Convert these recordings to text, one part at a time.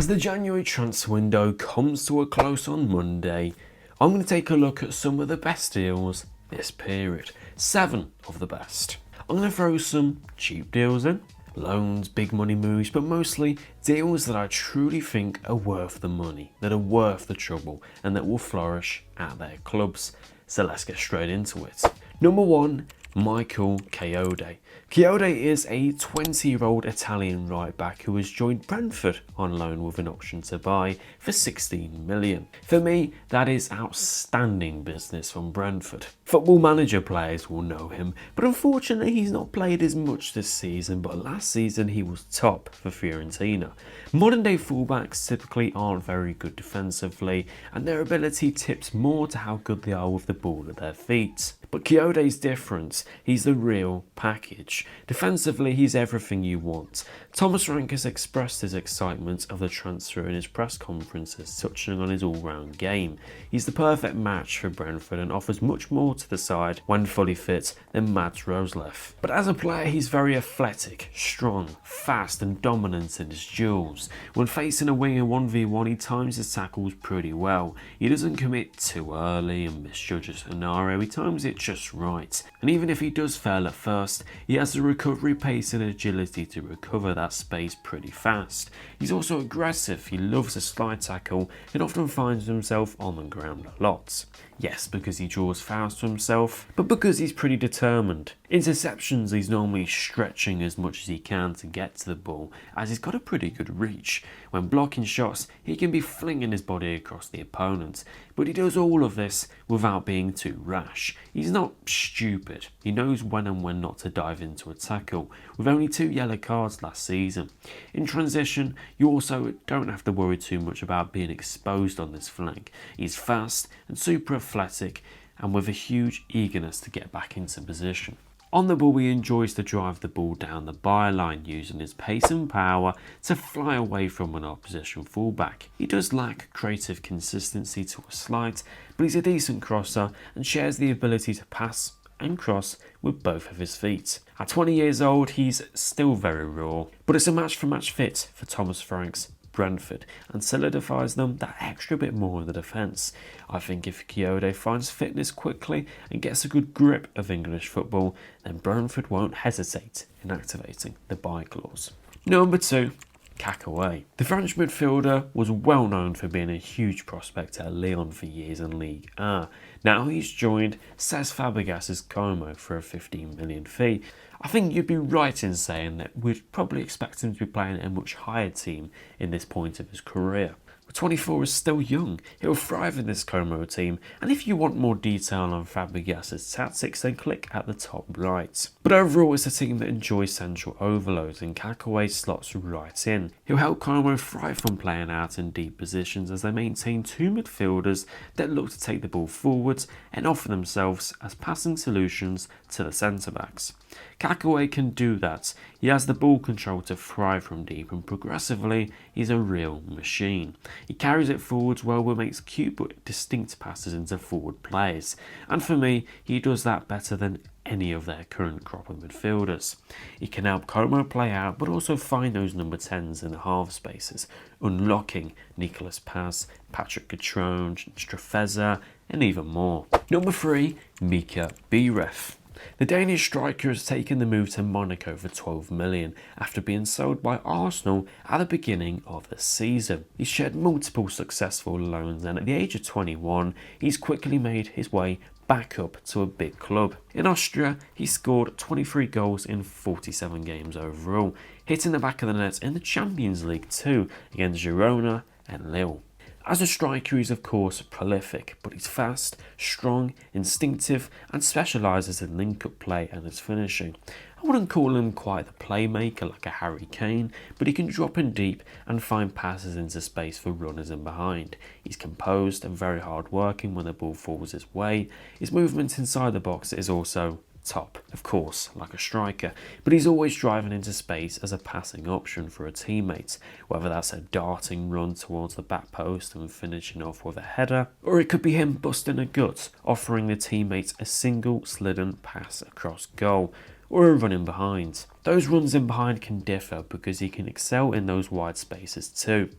As the January transfer window comes to a close on Monday, I'm going to take a look at some of the best deals this period. 7 of the best. I'm going to throw some cheap deals in, loans, big money moves, but mostly deals that I truly think are worth the money, that are worth the trouble, and that will flourish at their clubs. So let's get straight into it. Number 1, kayode. Kayode is a 20-year-old Italian right back who has joined Brentford on loan with an option to buy for 16 million. For me, that is outstanding business from Brentford. Football Manager players will know him, but unfortunately he's not played as much this season, but last season he was top for Fiorentina. Modern day fullbacks typically aren't very good defensively, and their ability tips more to how good they are with the ball at their feet. But Kayode's different. He's the real package. Defensively, he's everything you want. Thomas Frank has expressed his excitement of the transfer in his press conferences, touching on his all-round game. He's the perfect match for Brentford and offers much more to the side when fully fit than Mads Rosleff. But as a player, he's very athletic, strong, fast and dominant in his duels. When facing a winger 1v1, he times his tackles pretty well. He doesn't commit too early and misjudge a scenario, he times it just right. And even if he does fail at first, he has the recovery pace and agility to recover that space pretty fast. He's also aggressive, he loves a slide tackle and often finds himself on the ground a lot. Yes, because he draws fouls to himself, but because he's pretty determined. Interceptions, he's normally stretching as much as he can to get to the ball, as he's got a pretty good reach. When blocking shots, he can be flinging his body across the opponent, but he does all of this without being too rash. He's not stupid, he knows when and when not to dive into a tackle, with only 2 yellow cards last season. In transition, you also don't have to worry too much about being exposed on this flank. He's fast and super athletic, and with a huge eagerness to get back into position. On the ball, he enjoys to drive the ball down the byline, using his pace and power to fly away from an opposition fullback. He does lack creative consistency to a slight, but he's a decent crosser and shares the ability to pass and cross with both of his feet. At 20 years old, he's still very raw, but it's a match-for-match fit for Thomas Frank's Brentford and solidifies them that extra bit more in the defence. I think if Kayode finds fitness quickly and gets a good grip of English football, then Brentford won't hesitate in activating the buy clause. Number 2, caqueret. The French midfielder was well known for being a huge prospect at Lyon for years in Ligue 1. Now he's joined Cesc Fabregas' Como for a 15 million fee. I think you'd be right in saying that we'd probably expect him to be playing at a much higher team in this point of his career. But 24 is still young, he'll thrive in this Como team, and if you want more detail on Fabregas' tactics, then click at the top right. But overall, it's a team that enjoys central overloads, and caqueret slots right in. He'll help Como thrive from playing out in deep positions as they maintain 2 midfielders that look to take the ball forwards and offer themselves as passing solutions to the centre-backs. Caqueret can do that. He has the ball control to thrive from deep, and progressively he's a real machine. He carries it forwards well but makes cute but distinct passes into forward players, and for me he does that better than any of their current crop of midfielders. He can help Como play out but also find those number 10s in the half spaces, unlocking Nicolas Paz, Patrick Catrone, Strafeza and even more. Number 3, Mika Biereth. The Danish striker has taken the move to Monaco for 12 million after being sold by Arsenal at the beginning of the season. He's shared multiple successful loans, and at the age of 21, he's quickly made his way back up to a big club. In Austria, he scored 23 goals in 47 games overall, hitting the back of the net in the Champions League too against Girona and Lille. As a striker, he's of course prolific, but he's fast, strong, instinctive and specialises in link-up play and his finishing. I wouldn't call him quite the playmaker like a Harry Kane, but he can drop in deep and find passes into space for runners in behind. He's composed and very hard working when the ball falls his way. His movement inside the box is also top, of course, like a striker, but he's always driving into space as a passing option for a teammate, whether that's a darting run towards the back post and finishing off with a header, or it could be him busting a gut, offering the teammates a single slidden pass across goal, or a run in behind. Those runs in behind can differ because he can excel in those wide spaces too.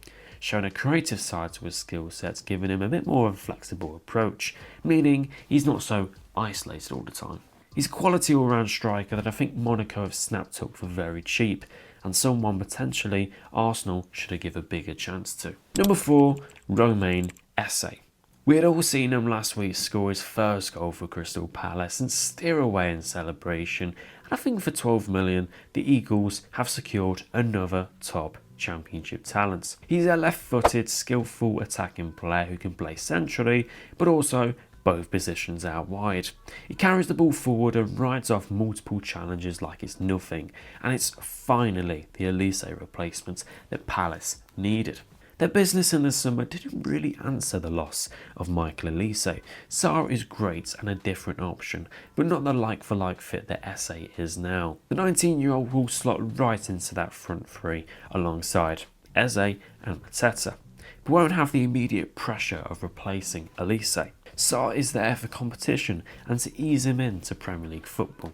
showing a creative side to his skill sets, giving him a bit more of a flexible approach, meaning he's not so isolated all the time. He's a quality all-round striker that I think Monaco have snapped up for very cheap, and someone potentially Arsenal should have given a bigger chance to. Number 4, Romain Esse. We had all seen him last week score his first goal for Crystal Palace and steer away in celebration, and I think for 12 million the Eagles have secured another top Championship talent. He's a left-footed, skillful attacking player who can play centrally, but also both positions out wide. He carries the ball forward and rides off multiple challenges like it's nothing, and it's finally the Elise replacement that Palace needed. Their business in the summer didn't really answer the loss of Michael Elise. Sarr is great and a different option, but not the like-for-like fit that Esse is now. The 19-year-old will slot right into that front three alongside Eze and Mateta, but won't have the immediate pressure of replacing Elise. Sarr is there for competition and to ease him into Premier League football.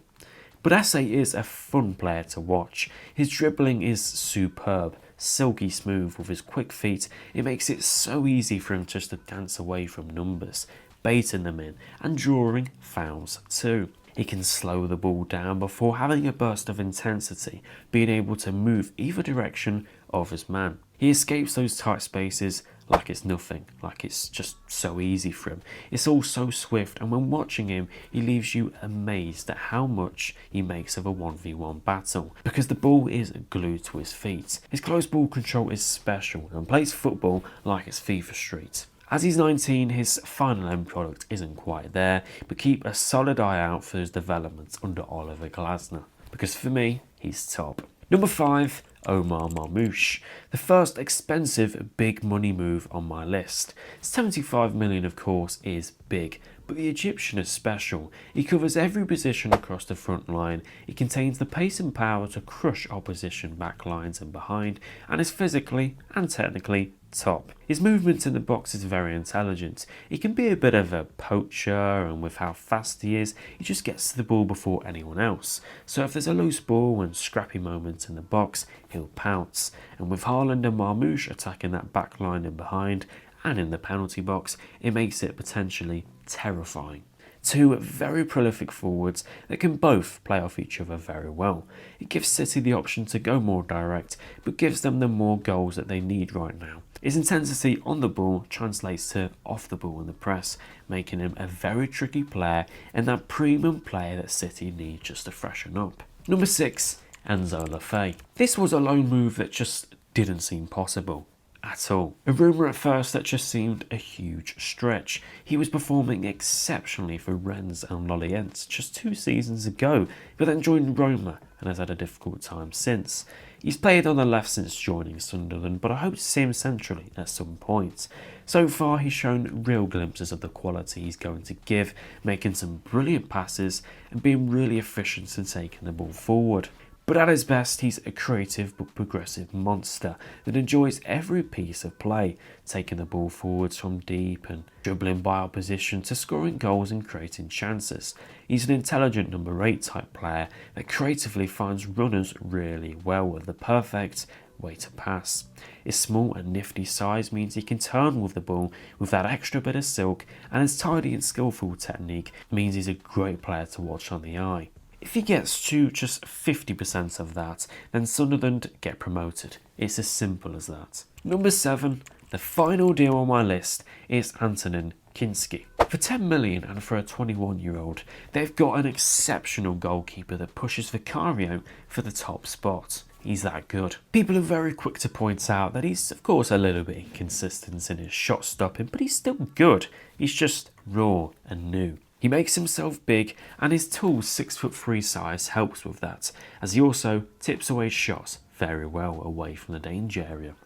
But Esse is a fun player to watch. His dribbling is superb, silky smooth with his quick feet. It makes it so easy for him just to dance away from numbers, baiting them in and drawing fouls too. He can slow the ball down before having a burst of intensity, being able to move either direction of his man. He escapes those tight spaces like it's nothing, like it's just so easy for him. It's all so swift, and when watching him, he leaves you amazed at how much he makes of a 1v1 battle, because the ball is glued to his feet. His close ball control is special and plays football like it's FIFA Street. As he's 19, his final end product isn't quite there, but keep a solid eye out for his developments under Oliver Glasner, because for me, he's top. Number 5, Omar Marmoush, the first expensive big money move on my list. 75 million of course is big, but the Egyptian is special. He covers every position across the front line, he contains the pace and power to crush opposition back lines and behind, and is physically and technically top. His movement in the box is very intelligent. He can be a bit of a poacher, and with how fast he is, he just gets to the ball before anyone else. So if there's a loose ball and scrappy moments in the box, he'll pounce. And with Haaland and Marmoush attacking that back line and behind, and in the penalty box, it makes it potentially terrifying. Two very prolific forwards that can both play off each other very well. It gives City the option to go more direct, but gives them the more goals that they need right now. His intensity on the ball translates to off the ball in the press, making him a very tricky player and that premium player that City need just to freshen up. Number 6, Enzo Lefebvre. This was a loan move that just didn't seem possible at all. A rumour at first that just seemed a huge stretch. He was performing exceptionally for Rennes and Lorient just 2 seasons ago, but then joined Roma and has had a difficult time since. He's played on the left since joining Sunderland, but I hope to see him centrally at some point. So far he's shown real glimpses of the quality he's going to give, making some brilliant passes and being really efficient in taking the ball forward. But at his best, he's a creative but progressive monster that enjoys every piece of play, taking the ball forwards from deep and dribbling by opposition to scoring goals and creating chances. He's an intelligent number 8 type player that creatively finds runners really well with the perfect way to pass. His small and nifty size means he can turn with the ball with that extra bit of silk, and his tidy and skillful technique means he's a great player to watch on the eye. If he gets to just 50% of that, then Sunderland get promoted. It's as simple as that. Number 7, the final deal on my list is Antonin Kinski. For 10 million and for a 21-year-old, they've got an exceptional goalkeeper that pushes Vicario for the top spot. He's that good. People are very quick to point out that he's of course a little bit inconsistent in his shot stopping, but he's still good. He's just raw and new. He makes himself big, and his tall 6'3" size helps with that, as he also tips away shots very well away from the danger area.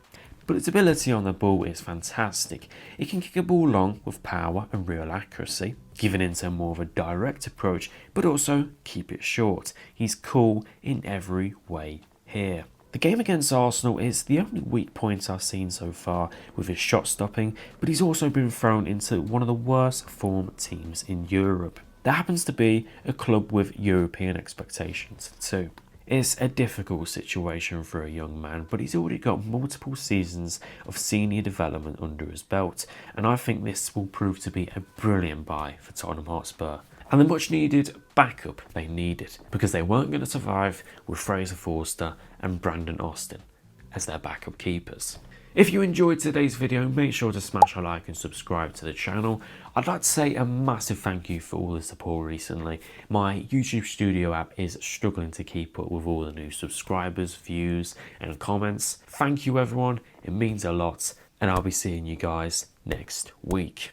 But its ability on the ball is fantastic. It can kick a ball long with power and real accuracy, giving into more of a direct approach, but also keep it short. He's cool in every way here. The game against Arsenal is the only weak point I've seen so far with his shot stopping, but he's also been thrown into one of the worst form teams in Europe. That happens to be a club with European expectations too. It's a difficult situation for a young man, but he's already got multiple seasons of senior development under his belt, and I think this will prove to be a brilliant buy for Tottenham Hotspur. And the much needed backup they needed, because they weren't going to survive with Fraser Forster and Brandon Austin as their backup keepers. If you enjoyed today's video, make sure to smash a like and subscribe to the channel. I'd like to say a massive thank you for all the support recently. My YouTube Studio app is struggling to keep up with all the new subscribers, views and comments. Thank you everyone, it means a lot, and I'll be seeing you guys next week.